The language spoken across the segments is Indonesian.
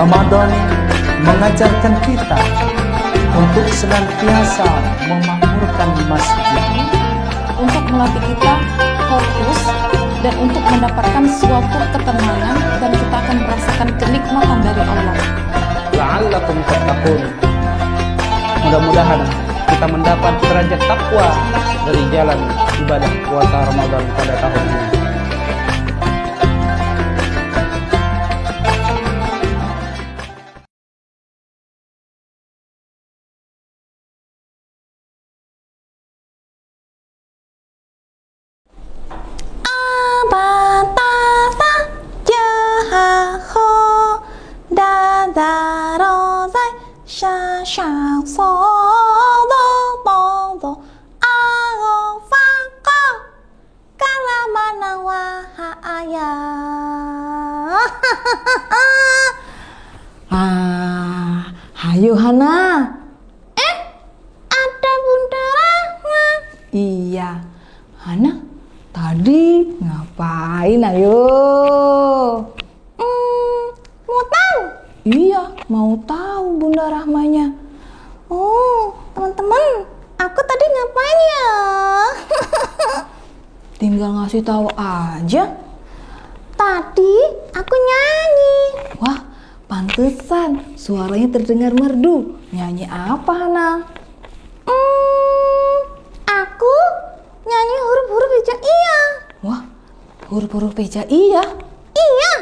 Ramadan mengajarkan kita untuk senantiasa memakmurkan masjid, untuk melatih kita fokus dan untuk mendapatkan suatu ketenangan, dan kita akan merasakan kenikmatan dari Allah. la'allakum tattaqun. Mudah-mudahan kita mendapat derajat takwa dari jalan ibadah puasa Ramadan pada tahun ini. Hayo Hana. Ada Bunda Rahma. Iya, Hana tadi ngapain? Ayo. Mau tahu? Iya, mau tahu Bunda Rahmanya. Oh, teman-teman, aku tadi ngapain ya? Tinggal ngasih tahu aja. Tadi aku nyanyi. Wah, pantesan suaranya terdengar merdu. Nyanyi apa, Hana? Aku nyanyi huruf-huruf hijaiyah. Wah, huruf-huruf hijaiyah. Iya.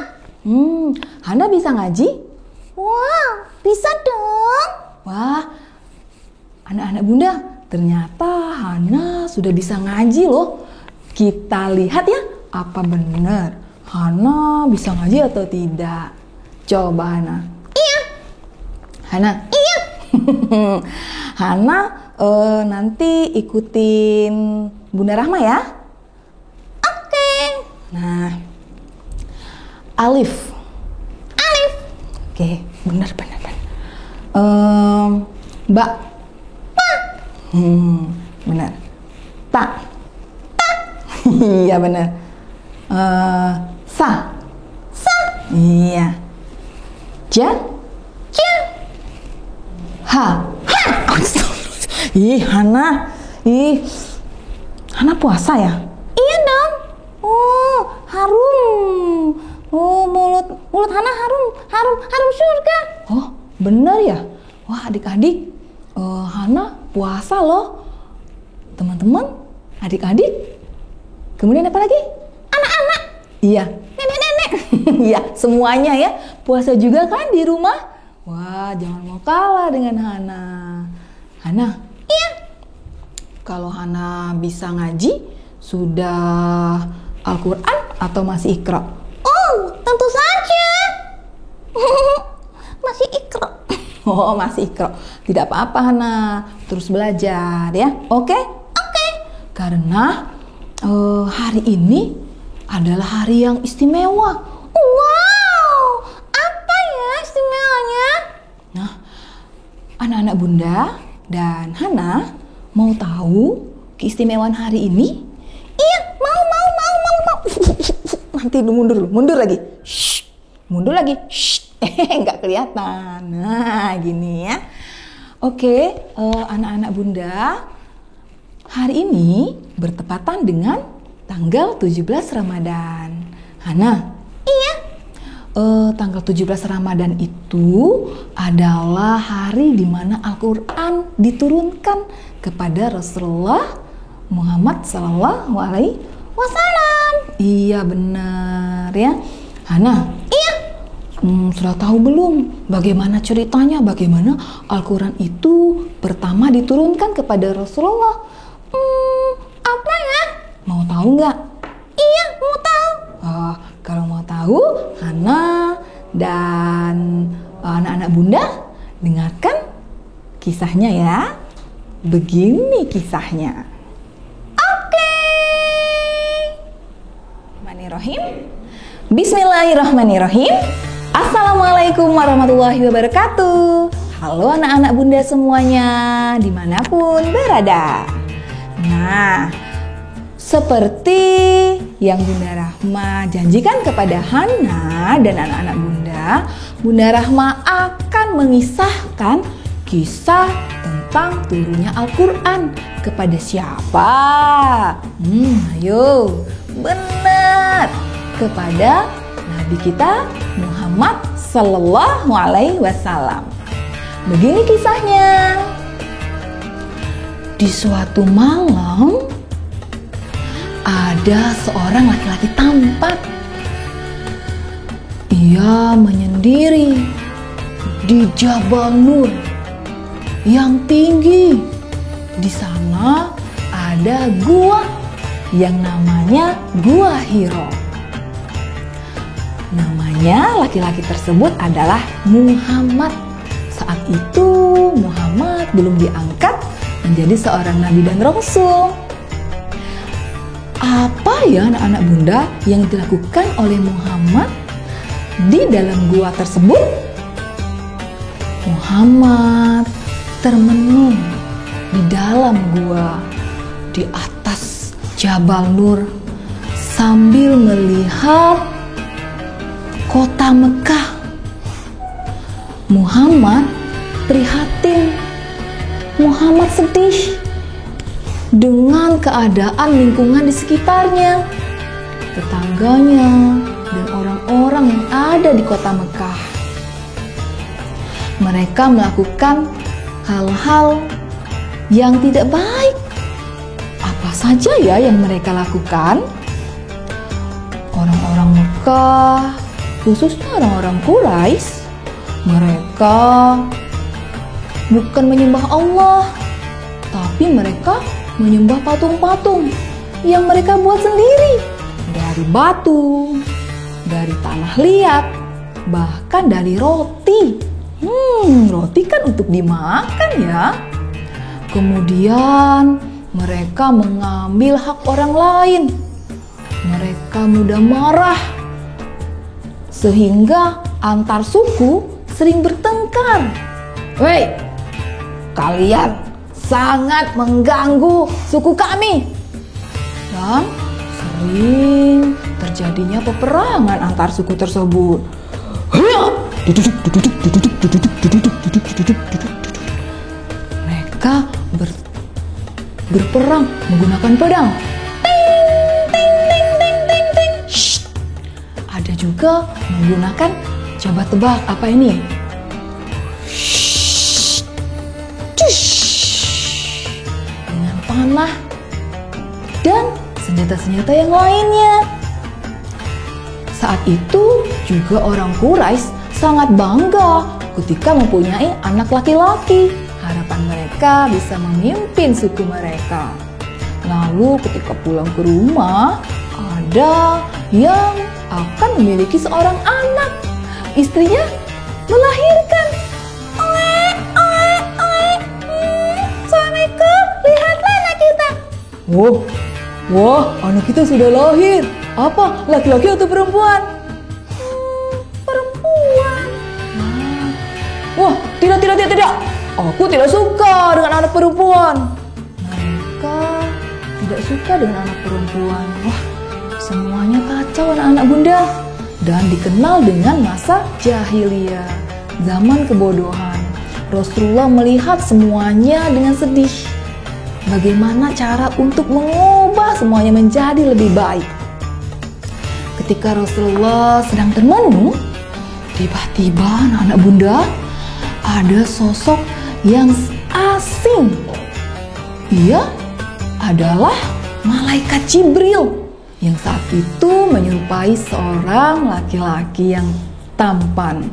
Hana bisa ngaji? Wah, bisa dong. Wah, anak-anak Bunda, ternyata Hana sudah bisa ngaji loh. Kita lihat ya, apa benar Hana bisa ngaji atau tidak? Coba Hana. Iya. Hana. Iya. Hana nanti ikutin Bunda Rahma ya. Oke. Nah, alif. Alif. Oke, benar. Ba. Ba. Benar. Ta. Ta. Iya benar. Sa. Sa. Iya. Ja. Ja. Ha. Ha. Ih, Hana. Hana puasa ya? Iya dong. Oh, harum. Oh, mulut Hana harum surga. Oh, benar ya? Wah, adik-adik, Hana puasa loh. Teman-teman, adik-adik. Kemudian apa lagi? Anak-anak. Iya. Nenek-nenek. Iya, semuanya ya. Puasa juga kan di rumah? Wah, jangan mau kalah dengan Hana. Hana. Iya. Kalau Hana bisa ngaji, sudah Al-Quran atau masih Iqra? Oh, tentu saja. Masih Iqra. Oh, masih Iqra. Tidak apa-apa Hana, terus belajar ya. Oke? Oke. Karena hari ini adalah hari yang istimewa. Wow, apa ya istimewanya? Nah, anak-anak Bunda dan Hana mau tahu keistimewaan hari ini? Iya, mau. Nanti mundur lagi. Shh, mundur lagi. Shh, nggak kelihatan. Nah, gini ya. Oke, anak-anak Bunda, hari ini bertepatan dengan tanggal 17 Ramadan. Hana? Iya. Tanggal 17 Ramadan itu adalah hari di mana Al-Quran diturunkan kepada Rasulullah Muhammad Sallallahu Alaihi Wasallam. Iya benar ya. Hana? Iya. Sudah tahu belum bagaimana ceritanya, bagaimana Al-Quran itu pertama diturunkan kepada Rasulullah? Apa ya? Mau tahu nggak? Iya, mau tahu. Kalau mau tahu, Hana dan anak-anak Bunda dengarkan kisahnya ya. Begini kisahnya. Oke. Bismillahirrahmanirrahim. Assalamualaikum warahmatullahi wabarakatuh. Halo anak-anak Bunda semuanya, dimanapun berada. Nah, seperti yang Bunda Rahma janjikan kepada Hana dan anak-anak Bunda, selanjutnya, Bunda Rahma akan mengisahkan kisah tentang turunnya Al-Quran. Kepada siapa? Ayo, benar, kepada Nabi kita Muhammad Sallallahu Alaihi Wasallam. Begini kisahnya. Di suatu malam, ada seorang laki-laki tampan. Ia menyendiri di Jabal Nur yang tinggi. Di sana ada gua yang namanya Gua Hiro. Namanya laki-laki tersebut adalah Muhammad. Saat itu Muhammad belum diangkat menjadi seorang nabi dan rasul. Apa ya anak-anak bunda yang dilakukan oleh Muhammad di dalam gua tersebut? Muhammad termenung di dalam gua di atas Jabal Nur sambil melihat kota Mekah. Muhammad prihatin, Muhammad sedih dengan keadaan lingkungan di sekitarnya, tetangganya, dan orang-orang yang ada di kota Mekah. Mereka melakukan hal-hal yang tidak baik. Apa saja ya yang mereka lakukan? Orang-orang Mekah, khususnya orang-orang Quraisy, mereka bukan menyembah Allah, tapi mereka menyembah patung-patung yang mereka buat sendiri dari batu, dari tanah liat, bahkan dari roti. Roti kan untuk dimakan ya. Kemudian mereka mengambil hak orang lain. Mereka mudah marah sehingga antar suku sering bertengkar. Woi, kalian sangat mengganggu suku kami. Dan sering terjadinya peperangan antar suku tersebut. Mereka berperang menggunakan pedang. Ada juga menggunakan, coba tebak apa ini? Dengan panah dan senjata-senjata yang lainnya. Saat itu juga orang Quraisy sangat bangga ketika mempunyai anak laki-laki. Harapan mereka bisa memimpin suku mereka. Lalu ketika pulang ke rumah, ada yang akan memiliki seorang anak. Istrinya melahirkan. Suamiku, lihatlah anak kita. Wah, anak kita sudah lahir. Apa, laki-laki atau perempuan? Perempuan. Wah, tidak. Aku tidak suka dengan anak perempuan. Mereka tidak suka dengan anak perempuan. Wah, semuanya kacau anak-anak bunda. Dan dikenal dengan masa jahiliyah, zaman kebodohan. Rasulullah melihat semuanya dengan sedih. Bagaimana cara untuk mengubah semuanya menjadi lebih baik? Ketika Rasulullah sedang termenung, tiba-tiba anak-anak bunda ada sosok yang asing. Ia adalah malaikat Jibril yang saat itu menyerupai seorang laki-laki yang tampan.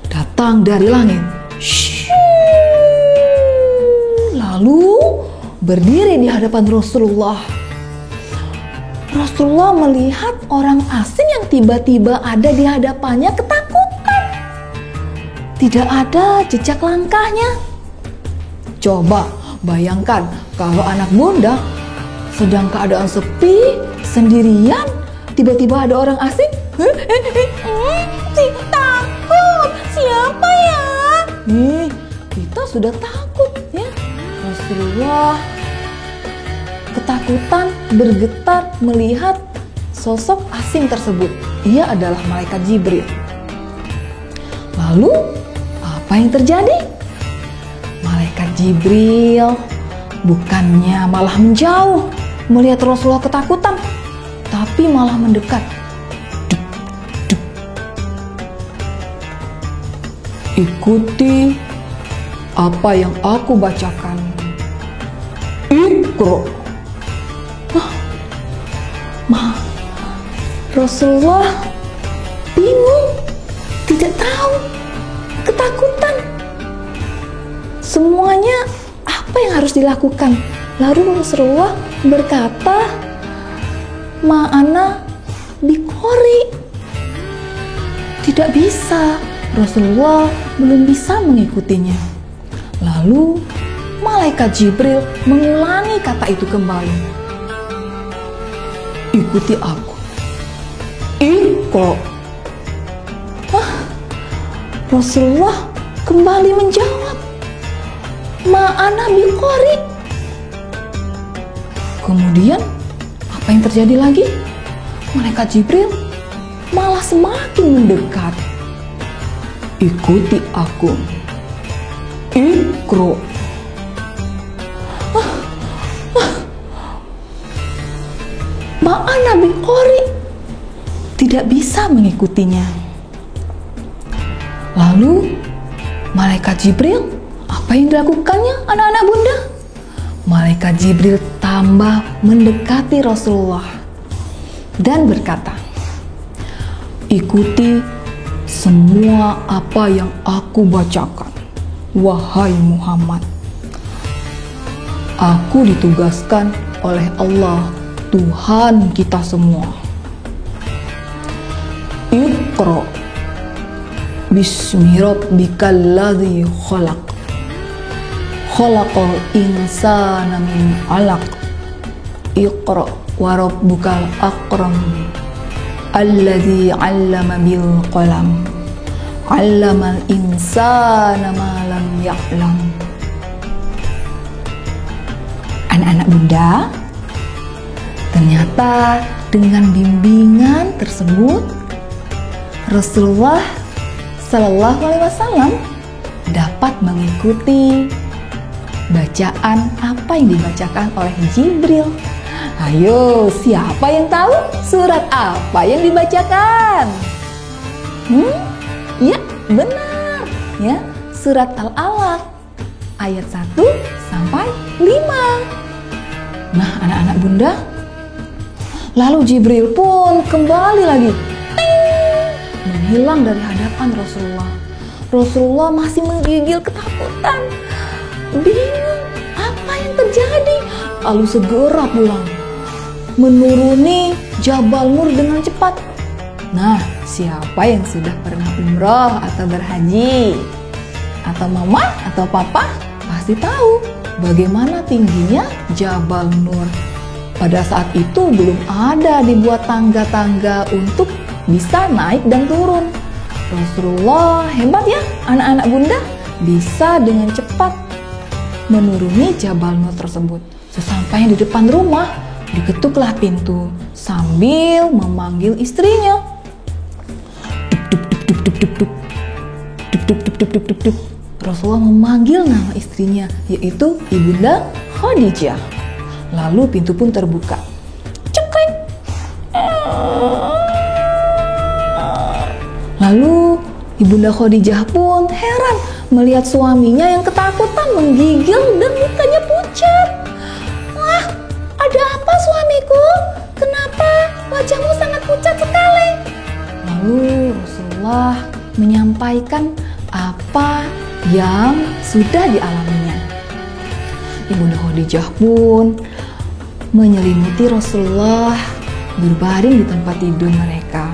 Datang dari langit. Lalu berdiri di hadapan Rasulullah. Rasulullah melihat orang asing yang tiba-tiba ada di hadapannya ketakutan. Tidak ada jejak langkahnya. Coba bayangkan kalau anak bunda sedang keadaan sepi, sendirian, tiba-tiba ada orang asing. Takut. Siapa ya? Kita sudah takut ya. Rasulullah ketakutan, bergetar melihat sosok asing tersebut. Ia adalah malaikat Jibril. Lalu apa yang terjadi? Malaikat Jibril bukannya malah menjauh melihat Rasulullah ketakutan, tapi malah mendekat. Duk, duk. Ikuti apa yang aku bacakan. Iqra. Rasulullah bingung, tidak tahu, ketakutan. Semuanya apa yang harus dilakukan? Lalu Rasulullah berkata, Ma'ana biqori. Tidak bisa, Rasulullah belum bisa mengikutinya. Lalu malaikat Jibril mengulangi kata itu kembali. Ikuti aku. Iqra. Rasulullah kembali menjawab, Ma'ana biqori. Kemudian apa yang terjadi lagi? Malaikat Jibril malah semakin mendekat. Ikuti aku. Iqra. Ma'ana biqori. Tidak bisa mengikutinya. Lalu malaikat Jibril, apa yang dilakukannya anak-anak bunda? Malaikat Jibril tambah mendekati Rasulullah dan berkata, ikuti semua apa yang aku bacakan, wahai Muhammad. Aku ditugaskan oleh Allah, Tuhan kita semua. Iqra bismi rabbikal ladzi khalaq. Khalaqal insana min 'alaq. Iqra wa rabbukal akram. Alladzi 'allama bil qalam. 'Allamal insana ma lam ya'lam. Anak-anak bunda, ternyata dengan bimbingan tersebut Rasulullah Shallallahu Alaihi Wasallam dapat mengikuti bacaan apa yang dibacakan oleh Jibril. Ayo, siapa yang tahu surat apa yang dibacakan? Ya, benar. Ya, surat Al-Alaq ayat 1 sampai 5. Nah, anak-anak bunda, lalu Jibril pun kembali lagi menghilang dari hadapan Rasulullah. Rasulullah masih menggigil ketakutan, bingung apa yang terjadi. Lalu segera pulang, menuruni Jabal Nur dengan cepat. Nah, siapa yang sudah pernah umroh atau berhaji, atau mama atau papa pasti tahu bagaimana tingginya Jabal Nur. Pada saat itu belum ada dibuat tangga-tangga untuk bisa naik dan turun. Rasulullah hebat ya anak-anak bunda, bisa dengan cepat menuruni Jabal Nur tersebut. Sesampainya di depan rumah, diketuklah pintu sambil memanggil istrinya. Duk duk duk duk duk duk. Duk duk duk duk duk duk duk. Rasulullah memanggil nama istrinya, yaitu Ibunda Khadijah. Lalu pintu pun terbuka. Cekrek. Lalu Ibunda Khadijah pun heran melihat suaminya yang ketakutan, menggigil dan mukanya pucat. Wah, ada apa suamiku? Kenapa wajahmu sangat pucat sekali? Lalu Rasulullah menyampaikan apa yang sudah dialaminya. Ibunda Khadijah pun menyelimuti Rasulullah berbaring di tempat tidur mereka.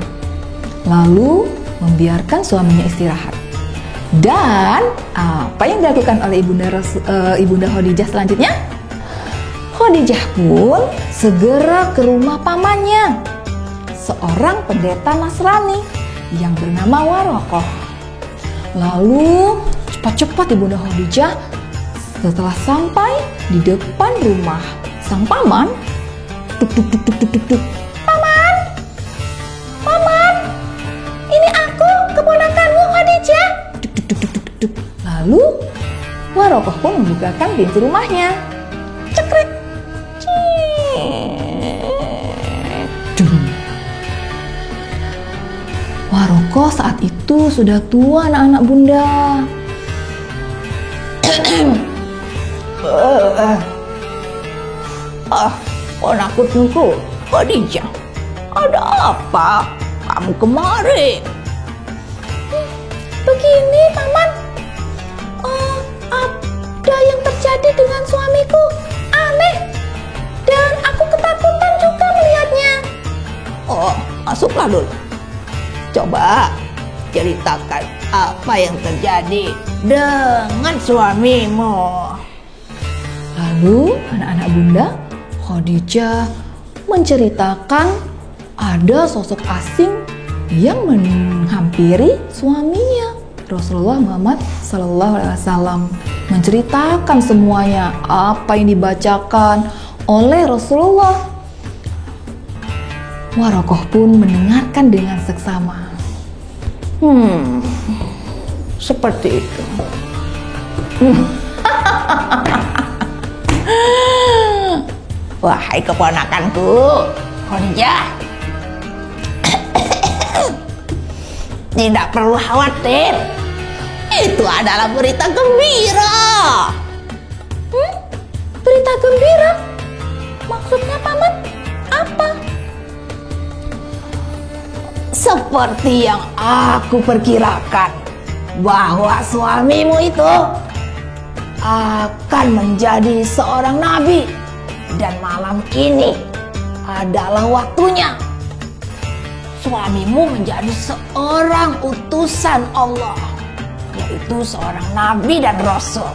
Lalu membiarkan suaminya istirahat. Dan apa yang dilakukan oleh Ibunda Khadijah selanjutnya? Khadijah pun segera ke rumah pamannya, seorang pendeta Nasrani yang bernama Waraqah. Lalu cepat-cepat Ibunda Khadijah setelah sampai di depan rumah sang paman, tuk tuk tuk tuk tuk tuk tuk. Paman, ini aku, keponakanmu Khadijah. Lalu Warokoh pun membukakan pintu rumahnya. Cekrek. Dung. Warokoh saat itu sudah tua anak-anak bunda. Ponakutku, Khadijah, ada apa kamu kemari? Begini, Paman. Ada yang terjadi dengan suamiku. Aneh. Dan aku ketakutan juga melihatnya. Oh, masuklah dulu. Coba ceritakan apa yang terjadi dengan suamimu. Lalu anak-anak bunda, Khadijah menceritakan ada sosok asing yang menghampiri suaminya. Rasulullah Muhammad SAW menceritakan semuanya apa yang dibacakan oleh Rasulullah. Warokoh pun mendengarkan dengan seksama. Seperti itu. Wahai keponakanku, Khadijah, tidak perlu khawatir. Itu adalah berita gembira. Berita gembira? Maksudnya, Paman? Apa? Seperti yang aku perkirakan, bahwa suamimu itu akan menjadi seorang nabi. Dan malam ini adalah waktunya suamimu menjadi seorang utusan Allah, yaitu seorang nabi dan rasul.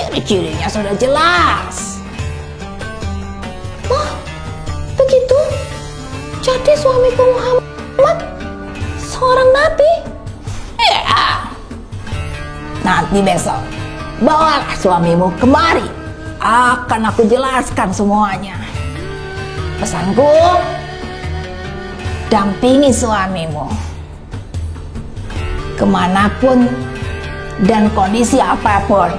Ciri-cirinya sudah jelas. Wah, begitu? Jadi suamiku Muhammad seorang nabi? Ya. Nanti besok bawalah suamimu kemari. Akan aku jelaskan semuanya. Pesanku, dampingi suamimu kemanapun dan kondisi apapun.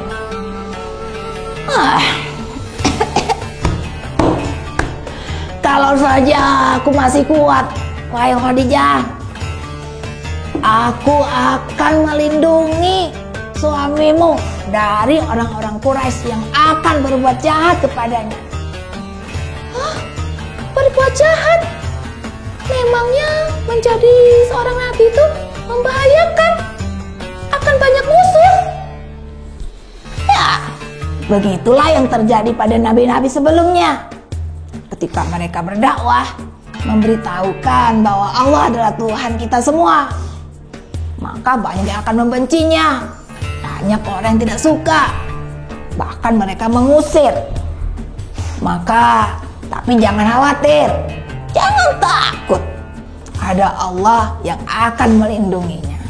Kalau saja aku masih kuat, wahai Khadijah, aku akan melindungi suamimu dari orang-orang Quraisy yang akan berbuat jahat kepadanya. Berbuat jahat? Memangnya menjadi seorang nabi itu membahayakan? Akan banyak musuh? Ya, begitulah yang terjadi pada nabi-nabi sebelumnya. Ketika mereka berdakwah, memberitahukan bahwa Allah adalah Tuhan kita semua, maka banyak yang akan membencinya. Banyak orang yang tidak suka, bahkan mereka mengusir. Maka, tapi jangan khawatir, jangan takut. Ada Allah yang akan melindunginya.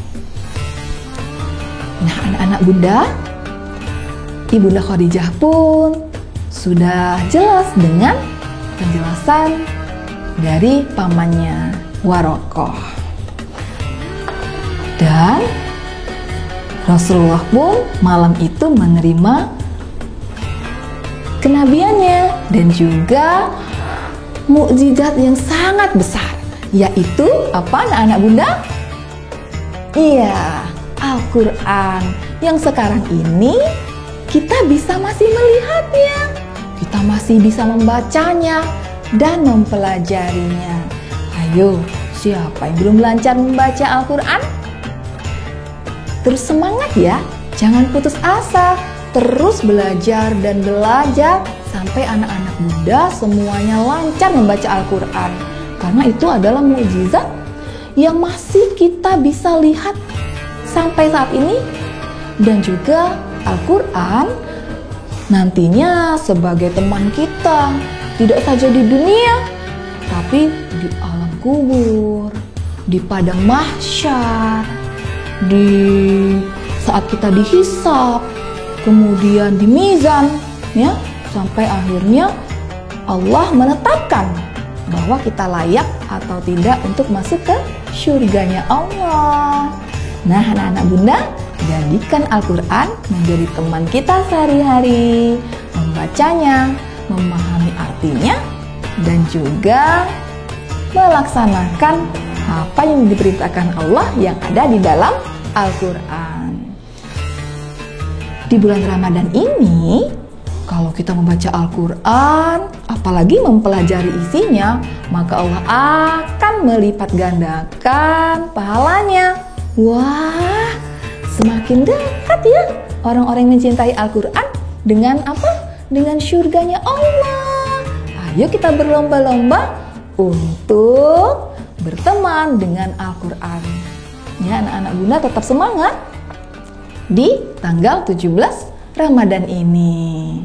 Nah, anak-anak bunda, Ibunda Khadijah pun sudah jelas dengan penjelasan dari pamannya Warokoh. Dan Rasulullah pun malam itu menerima kenabiannya dan juga mukjizat yang sangat besar, yaitu apa anak-anak bunda? Iya, Al-Quran yang sekarang ini kita bisa masih melihatnya, kita masih bisa membacanya dan mempelajarinya. Ayo, siapa yang belum lancar membaca Al-Quran? Terus semangat ya, jangan putus asa, terus belajar dan belajar sampai anak-anak muda semuanya lancar membaca Al-Quran. Karena itu adalah mukjizat yang masih kita bisa lihat sampai saat ini. Dan juga Al-Quran nantinya sebagai teman kita, tidak saja di dunia, tapi di alam kubur, di padang mahsyar, di saat kita dihisab, kemudian di mizan, ya, sampai akhirnya Allah menetapkan bahwa kita layak atau tidak untuk masuk ke surganya Allah. Nah, anak-anak bunda, Jadikan Al-Quran menjadi teman kita sehari-hari, membacanya, memahami artinya, dan juga melaksanakan apa yang diperintahkan Allah yang ada di dalam Al-Quran. Di bulan Ramadan ini, kalau kita membaca Al-Quran, apalagi mempelajari isinya, maka Allah akan melipat gandakan pahalanya. Wah, semakin dekat ya orang-orang yang mencintai Al-Quran dengan apa? Dengan surganya Allah. Ayo kita berlomba-lomba untuk berteman dengan Al-Quran. Ya, anak-anak Bunda tetap semangat di tanggal 17 Ramadan ini.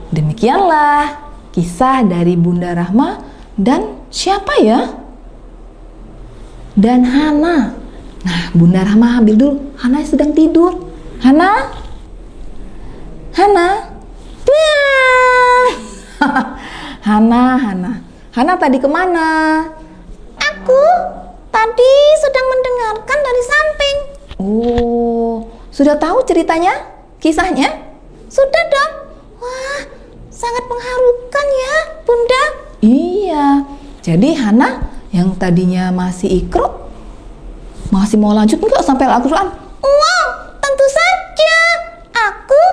Demikianlah kisah dari Bunda Rahma dan siapa ya? Dan Hana. Nah, Bunda Rahma ambil dulu. Hana sedang tidur. Hana? Hana? Hana tadi kemana? Aku tadi sedang mendengarkan dari samping. Oh, sudah tahu ceritanya? Kisahnya? Sudah dong. Wah, sangat mengharukan ya, Bunda. Iya, jadi Hana yang tadinya masih ikro, masih mau lanjut nggak sampai Al-Quran? Wow, tentu saja. Aku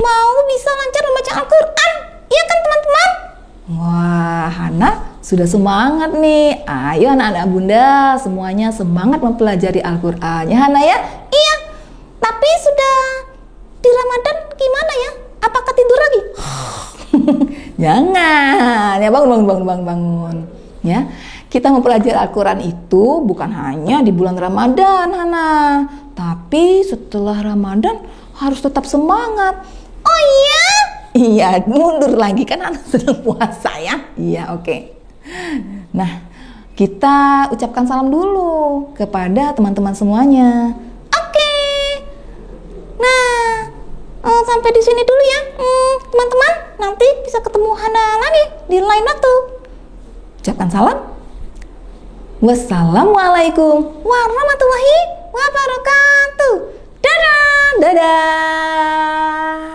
mau bisa lancar membaca Al-Quran. Iya kan teman-teman? Wah, Hana sudah semangat nih. Ayo anak-anak Bunda, semuanya semangat mempelajari Al-Quran. Ya Hana ya? Iya, tapi sudah di Ramadan gimana ya? Apakah tidur lagi? Jangan, ya bangun. Ya, kita mempelajari Al-Quran itu bukan hanya di bulan Ramadan, Hana. Tapi setelah Ramadan harus tetap semangat. Oh iya? Iya, mundur lagi kan anak sedang puasa ya. Iya, oke. Nah, kita ucapkan salam dulu kepada teman-teman semuanya. Oke. Nah, sampai di sini dulu ya, teman-teman. Nanti bisa ketemu Hana lagi di lain waktu. Ucapkan salam. Wassalamualaikum warahmatullahi wabarakatuh. Dadah. Dadah.